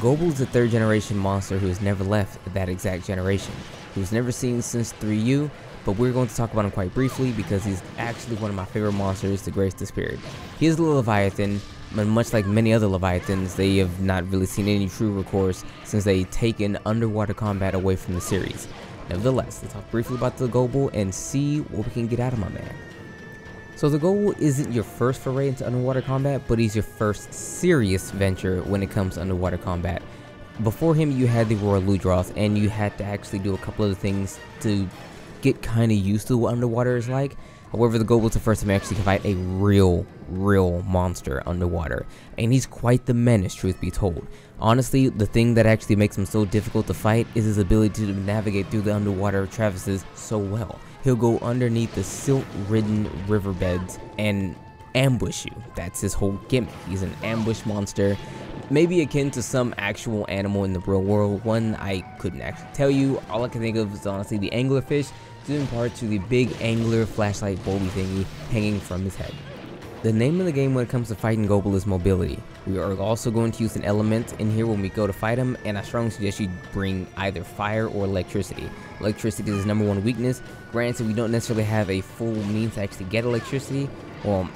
Gobul is a 3rd generation monster who has never left that exact generation. He was never seen since 3U, but we're going to talk about him quite briefly because he's actually one of my favorite monsters to grace this period. He is a leviathan, but much like many other leviathans, they have not really seen any true recourse since they've taken underwater combat away from the series. Nevertheless, let's talk briefly about the Gobul and see what we can get out of my man. So the Gobul isn't your first foray into underwater combat, but he's your first serious venture when it comes to underwater combat. Before him, you had the Royal Ludroth, and you had to actually do a couple of things to get kind of used to what underwater is like. However, the Gobul is the first time you actually can fight a real monster underwater, and he's quite the menace, truth be told. Honestly, the thing that actually makes him so difficult to fight is his ability to navigate through the underwater traverses so well. He'll go underneath the silt-ridden riverbeds and ambush you. That's his whole gimmick. He's an ambush monster, maybe akin to some actual animal in the real world. One I couldn't actually tell you. All I can think of is honestly the anglerfish, due in part to the big angler flashlight bulby thingy hanging from his head. The name of the game when it comes to fighting Gobul is mobility. We are also going to use an element in here when we go to fight him, and I strongly suggest you bring either fire or electricity. Electricity is his #1 weakness. Granted, we don't necessarily have a full means to actually get electricity,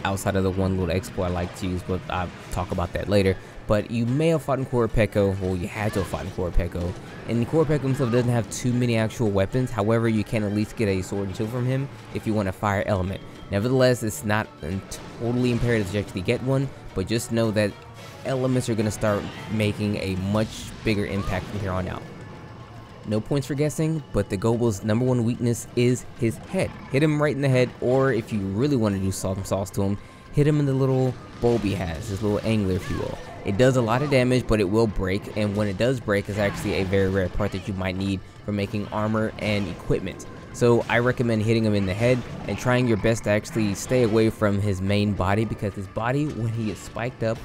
outside of the one little exploit I like to use, but I'll talk about that later. But you may have fought in Korapeko, well, you had to have fought in Korapeko, and Korapeko himself doesn't have too many actual weapons. However, you can at least get a sword and shield from him if you want a fire element. Nevertheless, it's not totally imperative to actually get one, but just know that elements are going to start making a much bigger impact from here on out. No points for guessing, but the Gobul's #1 weakness is his head. Hit him right in the head, or if you really want to do salt and sauce to him, hit him in the little bulb he has, his little angler if you will. It does a lot of damage, but it will break, and when it does break, it's actually a very rare part that you might need for making armor and equipment. So I recommend hitting him in the head and trying your best to actually stay away from his main body, because his body, when he is spiked up,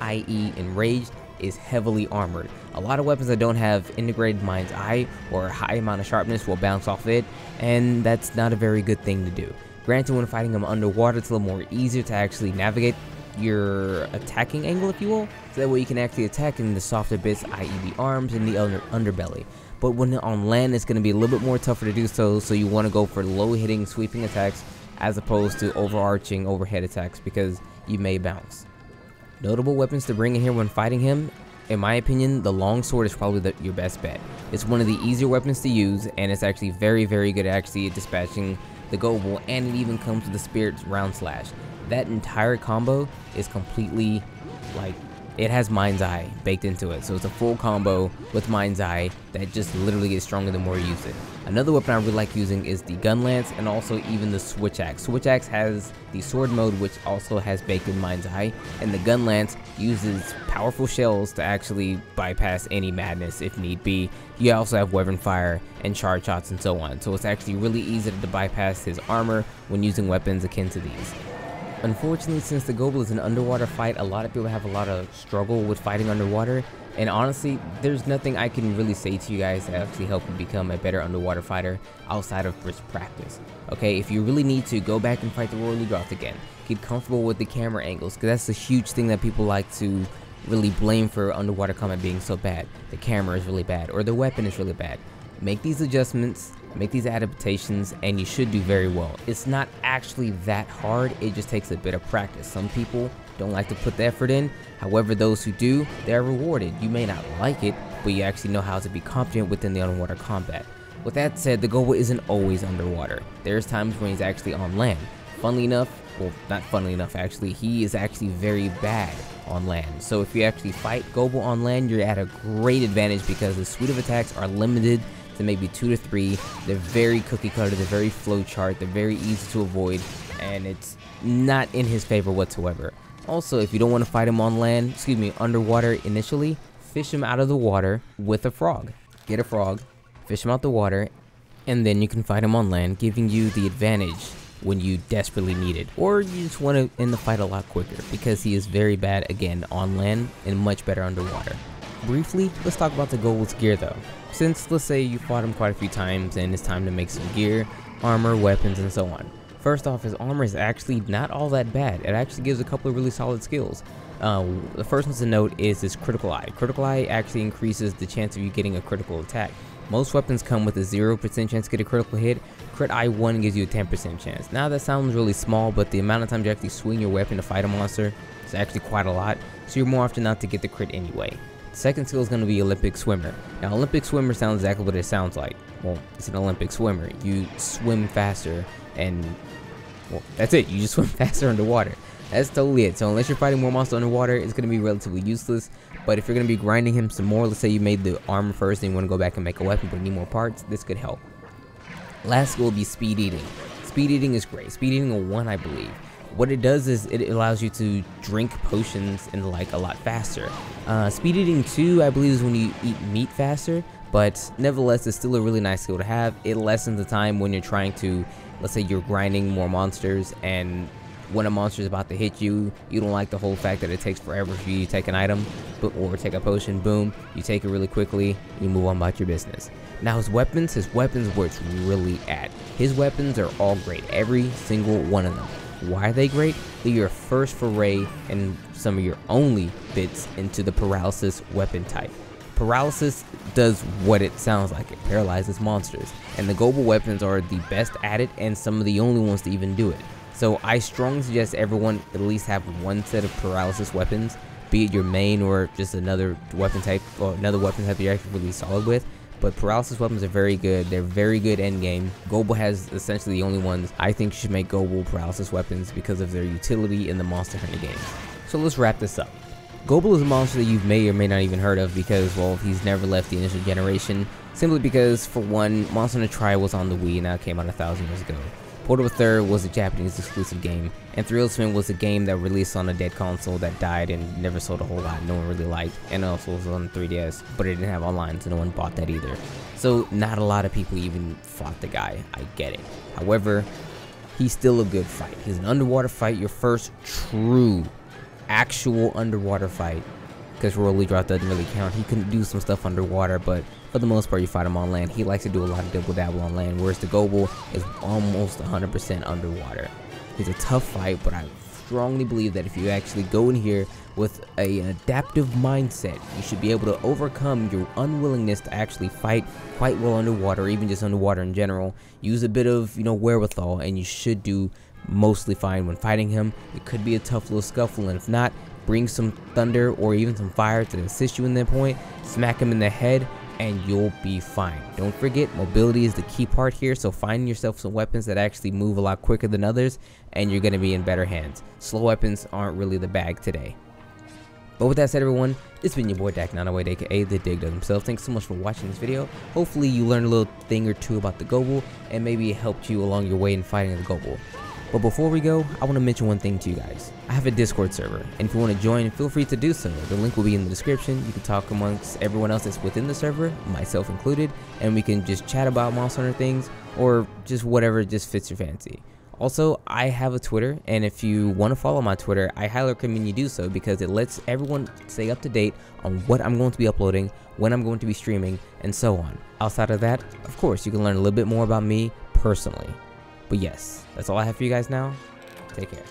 i.e. enraged, is heavily armored. A lot of weapons that don't have integrated mind's eye or a high amount of sharpness will bounce off it, and that's not a very good thing to do. Granted, when fighting him underwater, it's a little more easier to actually navigate your attacking angle, if you will, so that way you can actually attack in the softer bits, i.e. the arms and the underbelly. But when on land, it's going to be a little bit more tougher to do so, so you want to go for low-hitting, sweeping attacks as opposed to overarching overhead attacks, because you may bounce. Notable weapons to bring in here when fighting him, in my opinion, the longsword is probably your best bet. It's one of the easier weapons to use, and it's actually very good at actually dispatching the Gobul, and it even comes with the Spirit's Round Slash. That entire combo is completely, like, it has Mind's Eye baked into it, so it's a full combo with Mind's Eye that just literally gets stronger the more you use it. Another weapon I really like using is the Gun Lance, and also even the Switch Axe. Switch Axe has the sword mode, which also has baked in Mind's Eye, and the Gun Lance uses powerful shells to actually bypass any madness if need be. You also have Weapon Fire and charge shots and so on, so it's actually really easy to bypass his armor when using weapons akin to these. Unfortunately, since the Gobul is an underwater fight, a lot of people have a lot of struggle with fighting underwater, and honestly, there's nothing I can really say to you guys to actually help you become a better underwater fighter outside of brisk practice. Okay, if you really need to, go back and fight the Royal Ludroth again. Get comfortable with the camera angles, because that's the huge thing that people like to really blame for underwater combat being so bad. The camera is really bad, or the weapon is really bad. Make these adjustments, make these adaptations, and you should do very well. It's not actually that hard, it just takes a bit of practice. Some people don't like to put the effort in, however those who do, they're rewarded. You may not like it, but you actually know how to be competent within the underwater combat. With that said, the Gobul isn't always underwater. There's times when he's actually on land. Funnily enough, well, not funnily enough actually, he is actually very bad on land. So if you actually fight Gobul on land, you're at a great advantage, because the suite of attacks are limited to maybe 2 to 3. They're very cookie cutter, they're very flowchart, they're very easy to avoid, and it's not in his favor whatsoever. Also, if you don't want to fight him on land, underwater initially, fish him out of the water with a frog. Get a frog, fish him out the water, and then you can fight him on land, giving you the advantage when you desperately need it, or you just want to end the fight a lot quicker, because he is very bad again on land and much better underwater. Briefly, let's talk about the Gobul's gear though. Since let's say you fought him quite a few times and it's time to make some gear, armor, weapons, and so on. First off, his armor is actually not all that bad. It actually gives a couple of really solid skills. The first one to note is his critical eye. Critical eye actually increases the chance of you getting a critical attack. Most weapons come with a 0% chance to get a critical hit. Crit eye 1 gives you a 10% chance. Now that sounds really small, but the amount of times you actually swing your weapon to fight a monster is actually quite a lot, so you're more often not to get the crit anyway. The second skill is going to be Olympic Swimmer. Now Olympic Swimmer sounds exactly what it sounds like. Well, it's an Olympic swimmer. You swim faster and, well, that's it. You just swim faster underwater. That's totally it. So unless you're fighting more monsters underwater, it's going to be relatively useless. But if you're going to be grinding him some more, let's say you made the armor first and you want to go back and make a weapon but need more parts, this could help. Last skill will be Speed Eating. Speed Eating is great. Speed Eating a 1, I believe. What it does is it allows you to drink potions and like a lot faster. Speed Eating 2, I believe, is when you eat meat faster. But nevertheless, it's still a really nice skill to have. It lessens the time when you're trying to, let's say you're grinding more monsters, and when a monster is about to hit you, you don't like the whole fact that it takes forever for you to take an item, or take a potion. Boom, you take it really quickly, you move on about your business. Now his weapons where it's really at. His weapons are all great, every single one of them. Why are they great? They're your first foray and some of your only bits into the paralysis weapon type. Paralysis does what it sounds like. It paralyzes monsters, and the Gobul weapons are the best at it and some of the only ones to even do it. So I strongly suggest everyone at least have one set of paralysis weapons, be it your main or just another weapon type, or another weapon type you're actually really solid with. But paralysis weapons are very good. They're very good end game. Gobul has essentially the only ones I think should make Gobul paralysis weapons because of their utility in the Monster Hunter games. So let's wrap this up. Gobul is a monster that you may or may not even heard of because, well, he's never left the initial generation. Simply because, for one, Monster Hunter Tri was on the Wii and that came out 1,000 years ago. Portal 3rd was a Japanese exclusive game, and Thrill Spin was a game that released on a dead console that died and never sold a whole lot, no one really liked, and also was on 3DS, but it didn't have online, so no one bought that either. So not a lot of people even fought the guy, I get it. However, he's still a good fight. He's an underwater fight, your first true, actual underwater fight, because Roly Drop doesn't really count. He can do some stuff underwater, but for the most part you fight him on land. He likes to do a lot of double dabble on land, whereas the Gobul is almost 100% underwater. He's a tough fight, but I strongly believe that if you actually go in here with an adaptive mindset, you should be able to overcome your unwillingness to actually fight quite well underwater, or even just underwater in general. Use a bit of, wherewithal, and you should do mostly fine when fighting him. It could be a tough little scuffle, and if not, bring some thunder or even some fire to assist you in that point, smack him in the head, and you'll be fine. Don't forget, mobility is the key part here, so find yourself some weapons that actually move a lot quicker than others, and you're going to be in better hands. Slow weapons aren't really the bag today. But with that said, everyone, it's been your boy Dak908, aka The Dig Dug himself. Thanks so much for watching this video. Hopefully you learned a little thing or two about the Gobul, and maybe it helped you along your way in fighting the Gobul. But before we go, I want to mention one thing to you guys. I have a Discord server, and if you want to join, feel free to do so. The link will be in the description. You can talk amongst everyone else that's within the server, myself included, and we can just chat about Monster Hunter things, or just whatever just fits your fancy. Also, I have a Twitter, and if you want to follow my Twitter, I highly recommend you do so because it lets everyone stay up to date on what I'm going to be uploading, when I'm going to be streaming, and so on. Outside of that, of course, you can learn a little bit more about me personally. But yes, that's all I have for you guys now. Take care.